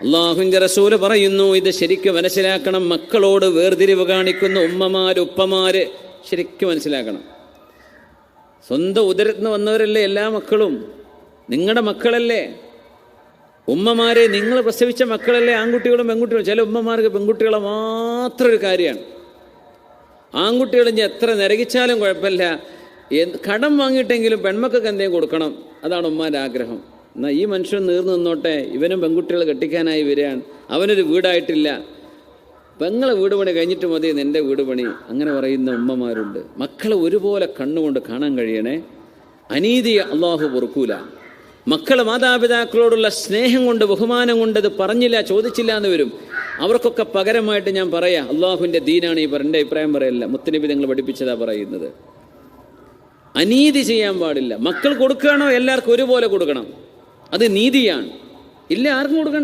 അല്ലാഹുവിൻ്റെ റസൂല് പറയുന്നു, ഇത് ശരിക്കും മനസ്സിലാക്കണം. മക്കളോട് വേർതിരിവ് കാണിക്കുന്ന ഉമ്മമാര്, ഉപ്പമാര് ശരിക്കും മനസ്സിലാക്കണം. സ്വന്തം ഉദരത്തിൽ നിന്ന് വന്നവരല്ലേ എല്ലാ മക്കളും, നിങ്ങളുടെ മക്കളല്ലേ. ഉമ്മമാരെ, നിങ്ങൾ പ്രസവിച്ച മക്കളല്ലേ ആൺകുട്ടികളും പെൺകുട്ടികളും. ചില ഉമ്മമാർക്ക് പെൺകുട്ടികളെ മാത്രം ഒരു കാര്യമാണ്. ആൺകുട്ടികൾ ഇനി എത്ര നരകിച്ചാലും കുഴപ്പമില്ല, കടം വാങ്ങിയിട്ടെങ്കിലും പെൺമക്കൾക്ക് എന്തെങ്കിലും കൊടുക്കണം, അതാണ് ഉമ്മാൻ്റെ ആഗ്രഹം. എന്നാൽ ഈ മനുഷ്യൻ നീർന്നു നിന്നോട്ടെ, ഇവനും പെൺകുട്ടികൾ കെട്ടിക്കാനായി വരികയാണ്, അവനൊരു വീടായിട്ടില്ല, പെങ്ങളെ വീട് പണി കഴിഞ്ഞിട്ട് മതി നിൻ്റെ വീട് പണി, അങ്ങനെ പറയുന്ന ഉമ്മമാരുണ്ട്. മക്കളെ ഒരുപോലെ കണ്ണുകൊണ്ട് കാണാൻ കഴിയണേ. അനീതി അള്ളാഹു പൊറുക്കൂല. മക്കൾ മാതാപിതാക്കളോടുള്ള സ്നേഹം കൊണ്ട്, ബഹുമാനം കൊണ്ട് അത് പറഞ്ഞില്ല, ചോദിച്ചില്ല എന്ന് വരും. അവർക്കൊക്കെ പകരമായിട്ട് ഞാൻ പറയാം, അള്ളാഹുവിൻ്റെ ദീനാണ് ഈ എൻ്റെ അഭിപ്രായം പറയല്ല, മുത്തനബി നിങ്ങൾ പഠിപ്പിച്ചതാ പറയുന്നത്. അനീതി ചെയ്യാൻ പാടില്ല. മക്കൾ കൊടുക്കുകയാണോ എല്ലാവർക്കും ഒരുപോലെ കൊടുക്കണം, അത് നീതിയാണ്. ഇല്ല ആർക്കും കൊടുക്കണം.